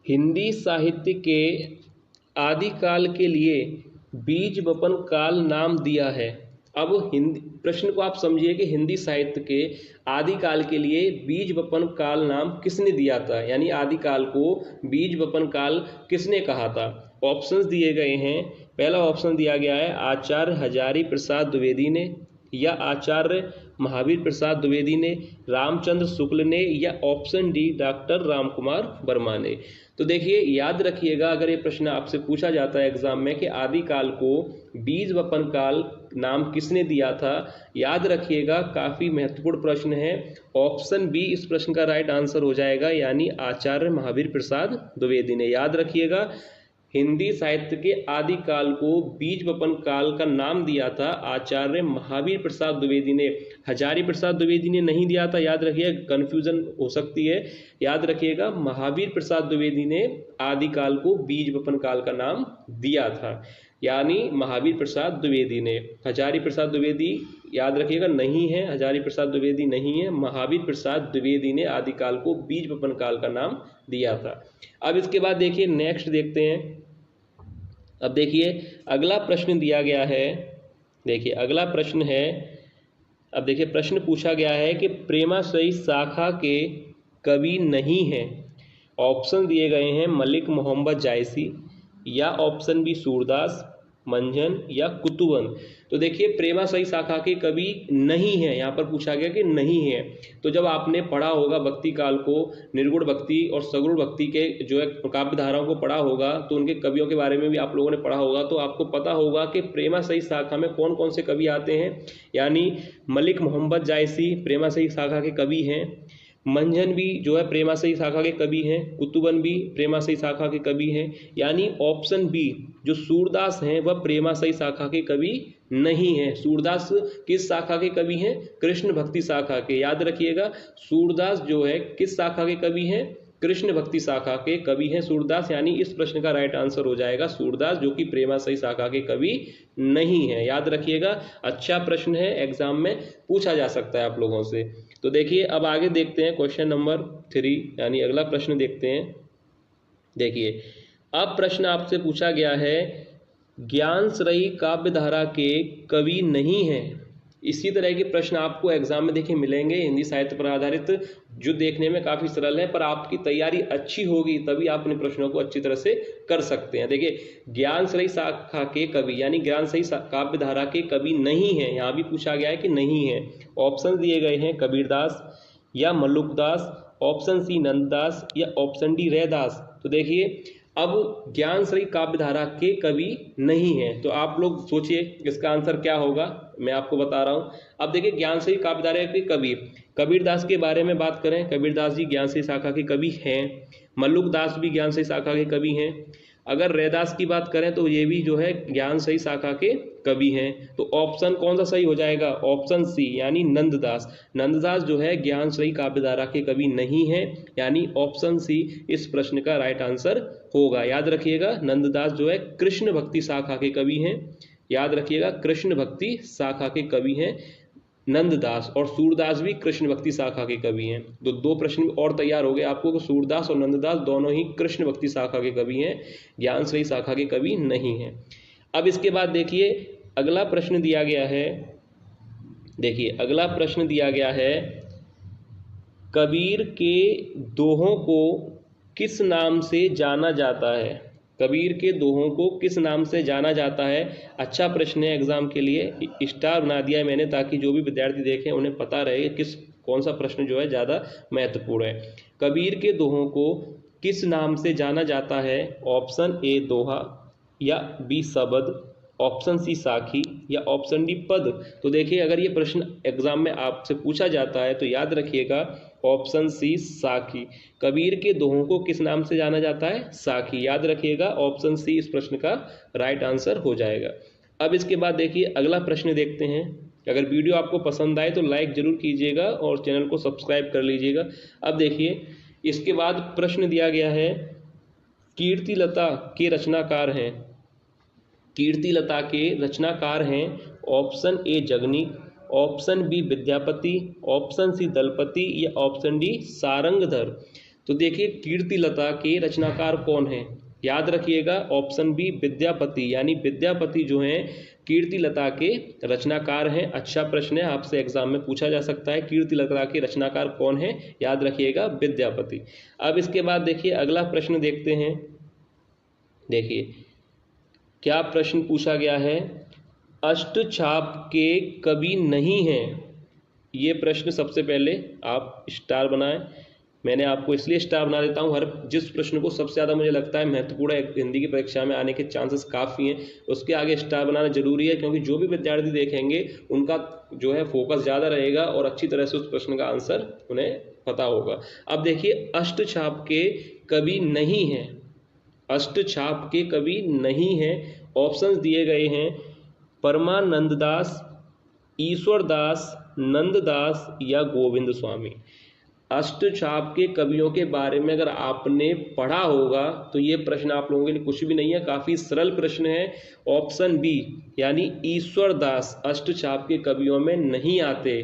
हिंदी साहित्य के आदिकाल के लिए बीज वपन काल नाम दिया है। अब हिंदी प्रश्न को आप समझिए कि हिंदी साहित्य के आदिकाल के लिए बीज वपन काल नाम किसने दिया था, यानी आदिकाल को बीज वपन काल किसने कहा था। ऑप्शंस दिए गए हैं। पहला ऑप्शन दिया गया है आचार्य हजारी प्रसाद द्विवेदी ने, या आचार्य महावीर प्रसाद द्विवेदी ने, रामचंद्र शुक्ल ने, या option D doctor Ramkumar Verma ने। तो देखिए याद रखिएगा, अगर ये प्रश्न आपसे पूछा जाता है एग्जाम में कि आदिकाल को बीज वपन काल नाम किसने दिया था, याद रखिएगा काफी महत्वपूर्ण प्रश्न है। ऑप्शन बी इस प्रश्न का राइट आंसर हो जाएगा, यानी आचार्य महावीर प्रसाद द्विवेदी ने। याद रखिएगा हिंदी साहित्य के आदिकाल को बीज वपन काल का नाम दिया था आचार्य महावीर प्रसाद द्विवेदी ने। हजारी प्रसाद द्विवेदी ने नहीं दिया था, याद रखिएगा, कंफ्यूजन हो सकती है। याद रखिएगा महावीर प्रसाद द्विवेदी ने आदिकाल को बीज वपन काल का नाम दिया था, यानी महावीर प्रसाद द्विवेदी ने। हजारी प्रसाद द्विवेदी याद रखिएगा नहीं है, हजारी प्रसाद द्विवेदी नहीं है, महावीर प्रसाद द्विवेदी ने आदिकाल को बीज वपन काल का नाम दिया था। अब इसके बाद देखिए नेक्स्ट देखते हैं। अब देखिए अगला प्रश्न दिया गया है। देखिए अगला प्रश्न है, अब देखिए प्रश्न पूछा गया है कि प्रेमाश्रयी शाखा के कवि नहीं हैं। ऑप्शन दिए गए हैं मलिक मोहम्मद जायसी, या ऑप्शन बी सूरदास, मंझन, या कुतुबन। तो देखिए प्रेमाश्रयी शाखा के कवि नहीं है, यहाँ पर पूछा गया कि नहीं है। तो जब आपने पढ़ा होगा भक्ति काल को, निर्गुण भक्ति और सगुण भक्ति के जो है काव्य धाराओं को पढ़ा होगा, तो उनके कवियों के बारे में भी आप लोगों ने पढ़ा होगा, तो आपको पता होगा कि प्रेमाश्रयी शाखा में कौन कौन से कवि आते हैं। यानी मलिक मोहम्मद जायसी प्रेमाश्रयी शाखा के कवि हैं, मंझन भी जो है प्रेमाश्रयी शाखा के कवि हैं, कुतुबन भी प्रेमाश्रयी शाखा के कवि हैं। यानी ऑप्शन बी जो सूरदास हैं वह प्रेमाश्रयी शाखा के कवि नहीं है। सूरदास किस शाखा के कवि हैं? कृष्ण भक्ति शाखा के। याद रखिएगा सूरदास जो है किस शाखा के कवि हैं? कृष्ण भक्ति शाखा के कवि हैं सूरदास। यानी इस प्रश्न का राइट आंसर हो जाएगा सूरदास, जो कि प्रेमाश्रयी शाखा के कवि नहीं है। याद रखिएगा अच्छा प्रश्न है, एग्जाम में पूछा जा सकता है आप लोगों से। तो देखिए अब आगे देखते हैं क्वेश्चन नंबर 3, यानी अगला प्रश्न देखते हैं। देखिए अब प्रश्न आपसे पूछा गया है ज्ञानश्रयी काव्य धारा के कवि नहीं हैं। इसी तरह के प्रश्न आपको एग्जाम में देखिए मिलेंगे हिंदी साहित्य पर आधारित, जो देखने में काफी सरल है, पर आपकी तैयारी अच्छी होगी तभी आप इन प्रश्नों को अच्छी तरह से कर सकते हैं। देखिए ज्ञानश्रयी शाखा के कवि यानी ज्ञानश्रयी काव्य धारा के कवि नहीं है, यहाँ भी पूछा गया है कि नहीं है। ऑप्शन दिए गए हैं कबीरदास या मल्लुकदास, ऑप्शन सी नंददास, या ऑप्शन डी रैदास। तो देखिए अब ज्ञानश्रयी काव्य धारा के कवि नहीं है, तो आप लोग सोचिए इसका आंसर क्या होगा, मैं आपको बता रहा हूं। अब देखिए ज्ञानश्रयी काव्य धारा के कवि कबीरदास के बारे में बात करें, कबीरदास जी ज्ञानश्रयी शाखा के कवि हैं, मल्लुकदास भी ज्ञानश्रयी शाखा के कवि हैं। अगर रैदास की बात करें तो ये भी जो है ज्ञानश्रयी शाखा के कवि हैं। तो ऑप्शन कौन सा सही हो जाएगा? ऑप्शन सी यानी नंददास। नंददास जो है ज्ञानश्रयी काव्य धारा के कवि नहीं है, यानी ऑप्शन सी इस प्रश्न का राइट आंसर होगा। याद रखिएगा नंददास जो है कृष्ण भक्ति शाखा के कवि हैं। याद रखिएगा कृष्ण भक्ति शाखा के कवि हैं नंददास, और सूरदास भी कृष्ण भक्ति शाखा के कवि हैं। तो दो प्रश्न और तैयार हो गए आपको कि सूरदास और नंददास दोनों ही कृष्ण भक्ति शाखा के कवि हैं, ज्ञानश्रयी शाखा के कवि नहीं हैं। अब इसके बाद देखिए अगला प्रश्न दिया गया है। देखिए अगला प्रश्न दिया गया है कबीर के दोहों को किस नाम से जाना जाता है? कबीर के दोहों को किस नाम से जाना जाता है? अच्छा प्रश्न है, एग्जाम के लिए स्टार बना दिया है मैंने, ताकि जो भी विद्यार्थी देखें उन्हें पता रहे किस कौन सा प्रश्न जो है ज़्यादा महत्वपूर्ण है। कबीर के दोहों को किस नाम से जाना जाता है? ऑप्शन ए दोहा, या बी शबद, ऑप्शन सी साखी, या ऑप्शन डी पद। तो देखिए अगर ये प्रश्न एग्जाम में आपसे पूछा जाता है तो याद रखिएगा ऑप्शन सी साखी। कबीर के दोहों को किस नाम से जाना जाता है? साखी। याद रखिएगा ऑप्शन सी इस प्रश्न का राइट आंसर हो जाएगा। अब इसके बाद देखिए अगला प्रश्न देखते हैं। अगर वीडियो आपको पसंद आए तो लाइक जरूर कीजिएगा और चैनल को सब्सक्राइब कर लीजिएगा। अब देखिए इसके बाद प्रश्न दिया गया है कीर्तिलता के रचनाकार हैं। कीर्तिलता के रचनाकार हैं option A Jagni, option B Vidyapati, option C Dalpati, या ऑप्शन डी सारंगधर। तो देखिए कीर्तिलता के रचनाकार कौन है, याद रखिएगा ऑप्शन बी विद्यापति, यानी विद्यापति जो हैं कीर्तिलता के रचनाकार हैं। अच्छा प्रश्न है, आपसे एग्जाम में पूछा जा सकता है कीर्तिलता के रचनाकार कौन है, याद रखिएगा विद्यापति। अब इसके बाद देखिए अगला प्रश्न देखते हैं। देखिए क्या प्रश्न पूछा गया है, अष्टछाप के कवि नहीं हैं। ये प्रश्न सबसे पहले आप स्टार बनाएं। मैंने आपको इसलिए स्टार बना देता हूँ, हर जिस प्रश्न को सबसे ज़्यादा मुझे लगता है महत्वपूर्ण हिंदी की परीक्षा में आने के चांसेस काफ़ी हैं, उसके आगे स्टार बनाना जरूरी है, क्योंकि जो भी विद्यार्थी देखेंगे उनका जो है फोकस ज़्यादा रहेगा और अच्छी तरह से उस प्रश्न का आंसर उन्हें पता होगा। अब देखिए अष्टछाप के कवि नहीं हैं, अष्टछाप के कवि नहीं हैं। ऑप्शंस दिए गए हैं परमानंददास, ईश्वरदास, नंददास या गोविंद स्वामी। अष्टछाप के कवियों के बारे में अगर आपने पढ़ा होगा तो ये प्रश्न आप लोगों के लिए कुछ भी नहीं है, काफ़ी सरल प्रश्न है। ऑप्शन बी यानी ईश्वरदास अष्टछाप के कवियों में नहीं आते,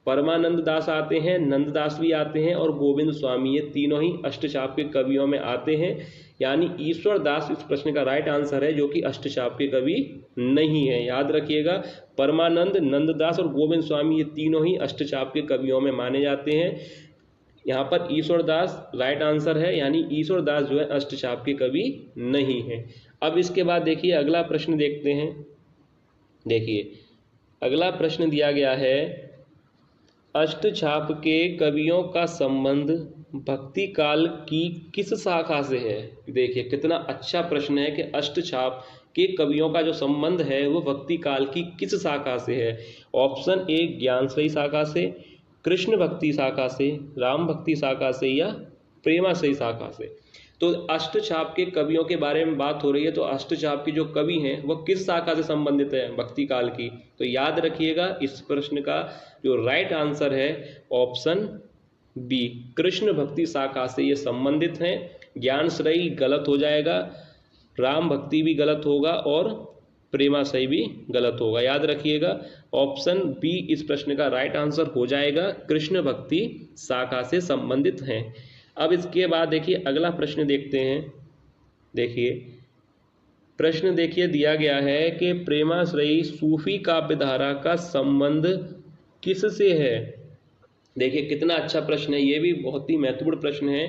परमानंद दास आते हैं, नंददास भी आते हैं और गोविंद स्वामी, ये तीनों ही अष्टछाप के कवियों में आते हैं। यानी ईश्वरदास इस प्रश्न का राइट आंसर है, जो कि अष्टछाप के कवि नहीं है। याद रखिएगा परमानंद, नंददास और गोविंद स्वामी ये तीनों ही अष्टछाप के कवियों में माने जाते हैं। यहाँ पर ईश्वरदास राइट आंसर है, यानी ईश्वरदास जो है अष्टछाप के कवि नहीं है। अब इसके बाद देखिए अगला प्रश्न देखते हैं। देखिए अगला प्रश्न दिया गया है, अष्टछाप के कवियों का संबंध भक्ति काल की किस शाखा से है। देखिए कितना अच्छा प्रश्न है कि अष्टछाप के कवियों का जो संबंध है वो भक्ति काल की किस शाखा से है। ऑप्शन ए ज्ञानश्रयी शाखा से, कृष्ण भक्ति शाखा से, राम भक्ति शाखा से या प्रेमाश्रयी शाखा से। तो अष्टछाप के कवियों के बारे में बात हो रही है, तो अष्टछाप के जो कवि हैं वो किस शाखा से संबंधित है, भक्ति काल की। तो याद रखिएगा इस प्रश्न का जो राइट आंसर है ऑप्शन बी कृष्ण भक्ति शाखा से ये संबंधित हैं। ज्ञानश्रयी गलत हो जाएगा, राम भक्ति भी गलत होगा और प्रेमाश्रयी भी गलत होगा। याद रखिएगा ऑप्शन बी इस प्रश्न का राइट आंसर हो जाएगा, कृष्ण भक्ति शाखा से संबंधित हैं। अब इसके बाद देखिए अगला प्रश्न देखते हैं। देखिए प्रश्न देखिए दिया गया है कि प्रेमाश्रयी सूफी काव्यधारा का संबंध किससे है। देखिए कितना अच्छा प्रश्न है, ये भी बहुत ही महत्वपूर्ण प्रश्न है।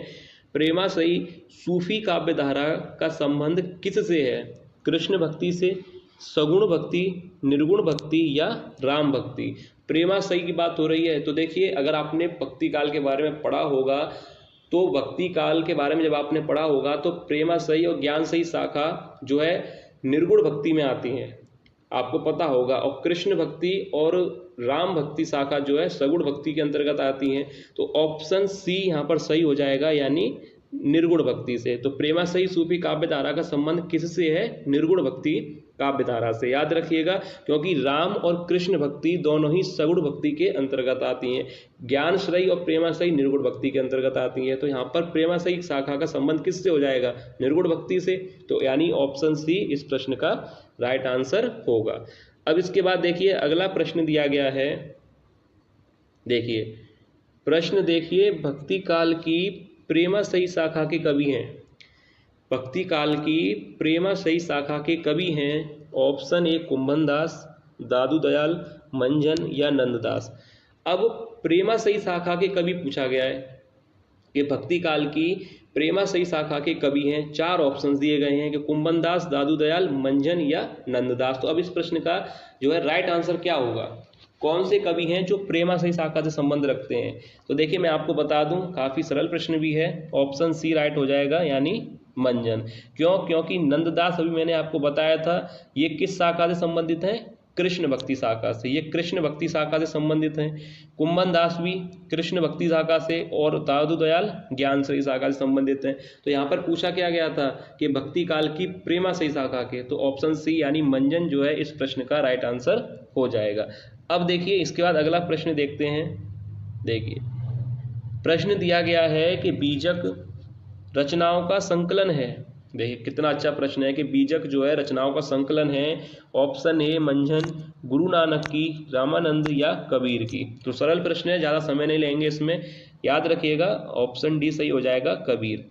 प्रेमाश्रयी सूफी काव्यधारा का संबंध किससे है, कृष्ण भक्ति से, सगुण भक्ति, निर्गुण भक्ति या राम भक्ति। प्रेमाश्रयी की बात हो रही है, तो देखिए अगर आपने भक्ति काल के बारे में पढ़ा होगा तो भक्ति काल के बारे में जब आपने पढ़ा होगा तो प्रेमाश्रयी और ज्ञानश्रयी शाखा जो है निर्गुण भक्ति में आती हैं, आपको पता होगा। और कृष्ण भक्ति और राम भक्ति शाखा जो है सगुण भक्ति के अंतर्गत आती हैं। तो ऑप्शन सी यहाँ पर सही हो जाएगा, यानी निर्गुण भक्ति से। तो प्रेमाश्रयी सूफी काव्यधारा का संबंध किससे है, निर्गुण भक्ति काव्यधारा से। याद रखिएगा क्योंकि राम और कृष्ण भक्ति दोनों ही सगुण भक्ति के अंतर्गत आती हैं, ज्ञानश्रयी और प्रेमाश्रयी निर्गुण भक्ति के अंतर्गत आती हैं। तो यहाँ पर प्रेमाश्रयी शाखा का संबंध किससे हो जाएगा, निर्गुण भक्ति से। तो यानी ऑप्शन सी इस प्रश्न का राइट आंसर होगा। अब इसके बाद देखिए अगला प्रश्न दिया गया है। देखिए प्रश्न देखिए, भक्ति काल की प्रेमाश्रयी शाखा के कवि हैं, भक्ति काल की प्रेमाश्रयी शाखा के कवि हैं। ऑप्शन ए कुंभनदास, दादू दयाल, मंजन या नंददास। अब प्रेमाश्रयी शाखा के कवि पूछा गया है कि भक्ति काल की प्रेमाश्रयी शाखा के कवि हैं। चार ऑप्शंस दिए गए हैं कि कुंभनदास, दादू दयाल, मंजन या नंददास। तो अब इस प्रश्न का जो है राइट आंसर क्या होगा, कौन से कवि हैं जो प्रेमाश्रयी शाखा से संबंध रखते हैं। तो देखिए मैं आपको बता दूं, काफी सरल प्रश्न भी है, ऑप्शन सी राइट हो जाएगा, यानी मंजन। क्यों, क्योंकि नंददास अभी मैंने आपको बताया था ये किस शाखा से संबंधित है, कृष्ण भक्ति शाखा से, ये कृष्ण भक्ति शाखा से संबंधित हैं। कुंभनदास भी कृष्ण भक्ति शाखा से और दादू दयाल ज्ञानश्रयी शाखा से संबंधित हैं। तो यहाँ पर पूछा क्या गया था कि भक्ति काल की प्रेमाश्रयी शाखा के, तो ऑप्शन सी यानी मंजन जो है इस प्रश्न का राइट आंसर हो जाएगा। अब देखिए इसके बाद अगला प्रश्न देखते हैं। देखिए प्रश्न दिया गया है कि बीजक रचनाओं का संकलन है। देखिए कितना अच्छा प्रश्न है कि बीजक जो है रचनाओं का संकलन है। ऑप्शन ए मंझन, गुरु नानक की, रामानंद या कबीर की। तो सरल प्रश्न है, ज़्यादा समय नहीं लेंगे इसमें। याद रखिएगा ऑप्शन डी सही हो जाएगा, कबीर।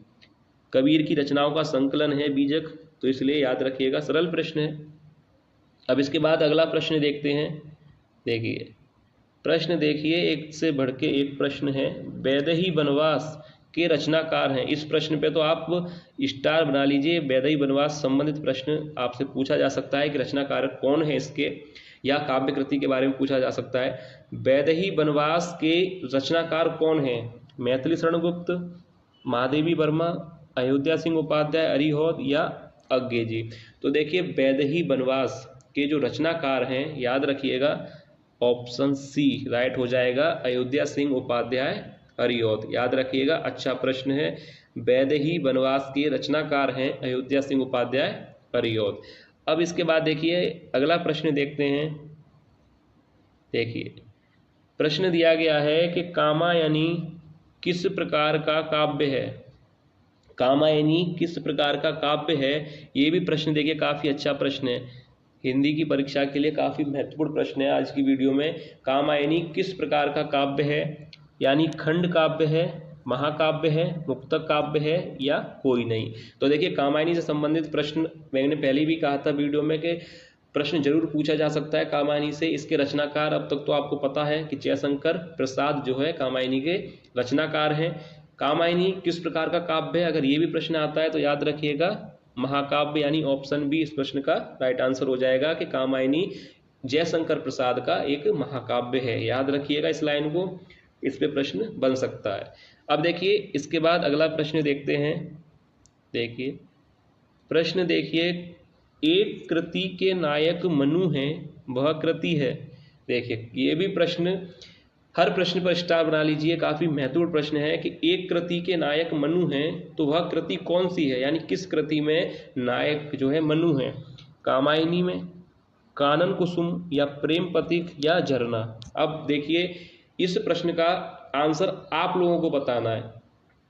कबीर की रचनाओं का संकलन है बीजक, तो इसलिए याद रखिएगा, सरल प्रश्न है। अब इसके बाद अगला प्रश्न देखते हैं। देखिए प्रश्न देखिए, एक से बढ़ के एक प्रश्न है। वैदेही वनवास के रचनाकार हैं। इस प्रश्न पे तो आप स्टार बना लीजिए। वैदेही वनवास संबंधित प्रश्न आपसे पूछा जा सकता है कि रचनाकार कौन है इसके, या काव्य कृति के बारे में पूछा जा सकता है। वैदेही वनवास के रचनाकार कौन है? मैथिली शरण गुप्त, महादेवी वर्मा, अयोध्या सिंह उपाध्याय, अरिहौद या अज्ञे जी। तो देखिए वैदेही वनवास के जो रचनाकार हैं, याद रखिएगा ऑप्शन सी राइट हो जाएगा, अयोध्या सिंह उपाध्याय, अरिहौद। याद रखिएगा, अच्छा प्रश्न है। वैदेही वनवास के रचनाकार हैं अयोध्या सिंह उपाध्याय, अरिहौद। अब इसके बाद देखिए अगला प्रश्न देखते हैं। देखिए प्रश्न दिया गया है कि कामायनी किस प्रकार का काव्य है? कामायनी किस प्रकार का काव्य है? ये भी प्रश्न देखिए काफ़ी अच्छा प्रश्न है, हिंदी की परीक्षा के लिए काफ़ी महत्वपूर्ण प्रश्न है आज की वीडियो में। कामायनी किस प्रकार का काव्य है? यानी खंड काव्य है, महाकाव्य है, मुक्तक काव्य है या कोई नहीं। तो देखिए कामायनी से संबंधित प्रश्न मैंने पहले भी कहा था वीडियो में कि प्रश्न जरूर पूछा जा सकता है कामायनी से। इसके रचनाकार अब तक तो आपको पता है कि जयशंकर प्रसाद जो है कामायनी के रचनाकार हैं। कामायनी किस प्रकार का काव्य है, अगर ये भी प्रश्न आता है तो याद रखिएगा महाकाव्य, यानी ऑप्शन बी इस प्रश्न का राइट आंसर हो जाएगा कि कामायनी जयशंकर प्रसाद का एक महाकाव्य है। याद रखिएगा इस लाइन को, इस पे प्रश्न बन सकता है। अब देखिए इसके बाद अगला प्रश्न देखते हैं। देखिए प्रश्न देखिए, एक कृति के नायक मनु हैं, वह कृति है। देखिए ये भी प्रश्न, हर प्रश्न पर स्टार बना लीजिए, काफ़ी महत्वपूर्ण प्रश्न है कि एक कृति के नायक मनु हैं, तो वह कृति कौन सी है? यानी किस कृति में नायक जो है मनु है? कामायनी में, कानन कुसुम या प्रेम पथिक या झरना। अब देखिए इस प्रश्न का आंसर आप लोगों को बताना है।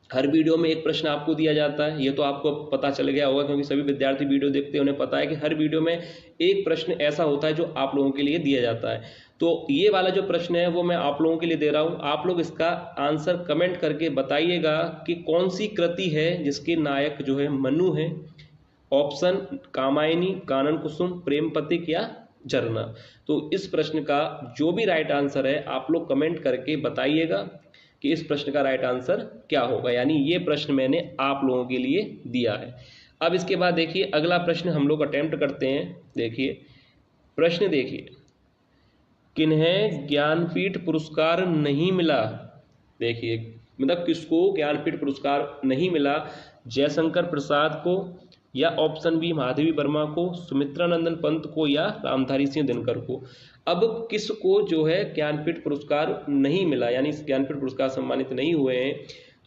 हर वीडियो में एक प्रश्न आपको दिया जाता है, ये तो आपको पता चल गया होगा क्योंकि सभी विद्यार्थी वीडियो देखते हैं, उन्हें पता है कि हर वीडियो में एक प्रश्न ऐसा होता है जो आप लोगों के लिए दिया जाता है। तो ये वाला जो प्रश्न है वो मैं आप लोगों के लिए दे रहा हूँ। आप लोग इसका आंसर कमेंट करके बताइएगा कि कौन सी कृति है जिसके नायक जो है मनु है। ऑप्शन कामायनी, कानन कुसुम, प्रेम पथिक या झरना। तो इस प्रश्न का जो भी राइट आंसर है आप लोग कमेंट करके बताइएगा कि इस प्रश्न का राइट आंसर क्या होगा। यानी ये प्रश्न मैंने आप लोगों के लिए दिया है। अब इसके बाद देखिए अगला प्रश्न हम लोग अटेम्प्ट करते हैं। देखिए प्रश्न देखिए, किन्हें ज्ञानपीठ पुरस्कार नहीं मिला? देखिए मतलब किसको ज्ञानपीठ पुरस्कार नहीं मिला? जयशंकर प्रसाद को, या ऑप्शन बी महादेवी वर्मा को, सुमित्रा नंदन पंत को या रामधारी सिंह दिनकर को। अब किसको जो है ज्ञानपीठ पुरस्कार नहीं मिला, यानी ज्ञानपीठ पुरस्कार सम्मानित नहीं हुए हैं?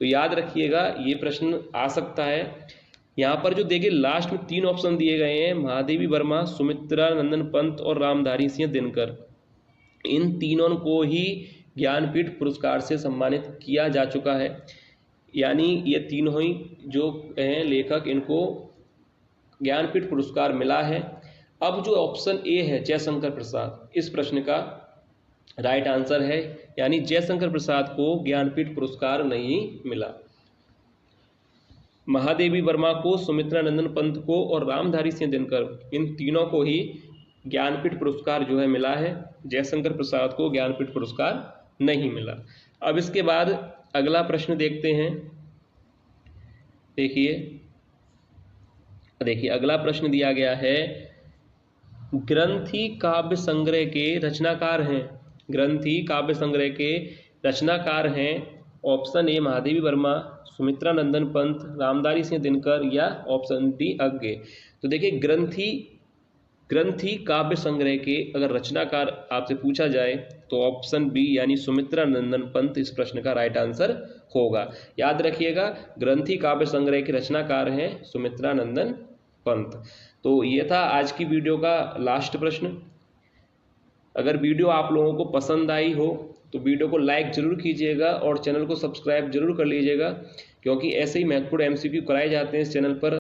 तो याद रखिएगा ये प्रश्न आ सकता है। यहाँ पर जो देखिए लास्ट में 3 ऑप्शन दिए गए हैं, महादेवी वर्मा, सुमित्रा नंदन पंत और रामधारी सिंह दिनकर। इन तीनों को ही ज्ञानपीठ पुरस्कार से सम्मानित किया जा चुका है। यानी ये तीनों ही जो हैं लेखक, इनको ज्ञानपीठ पुरस्कार मिला है। अब जो ऑप्शन ए है जयशंकर प्रसाद, इस प्रश्न का राइट आंसर है, यानी जयशंकर प्रसाद को ज्ञानपीठ पुरस्कार नहीं मिला। महादेवी वर्मा को, सुमित्रा नंदन पंत को और रामधारी सिंह दिनकर, इन तीनों को ही ज्ञानपीठ पुरस्कार जो है मिला है। जयशंकर प्रसाद को ज्ञानपीठ पुरस्कार नहीं मिला। अब इसके बाद अगला प्रश्न देखते हैं। देखिए अगला प्रश्न दिया गया है, ग्रंथि काव्य संग्रह के रचनाकार हैं। ग्रंथि काव्य संग्रह के रचनाकार हैं ऑप्शन ए महादेवी वर्मा, सुमित्रा नंदन पंत, रामधारी सिंह दिनकर या ऑप्शन डी अज्ञे। तो देखिए ग्रंथि काव्य संग्रह के अगर रचनाकार आपसे पूछा जाए तो ऑप्शन बी यानी सुमित्रा नंदन पंत इस प्रश्न का राइट आंसर होगा। याद रखिएगा ग्रंथि काव्य संग्रह के रचनाकार हैं सुमित्रा नंदन पंत। तो ये था आज की वीडियो का लास्ट प्रश्न। अगर वीडियो आप लोगों को पसंद आई हो तो वीडियो को लाइक जरूर कीजिएगा और चैनल को सब्सक्राइब जरूर कर लीजिएगा, क्योंकि ऐसे ही महत्वपूर्ण MCQ कराए जाते हैं इस चैनल पर।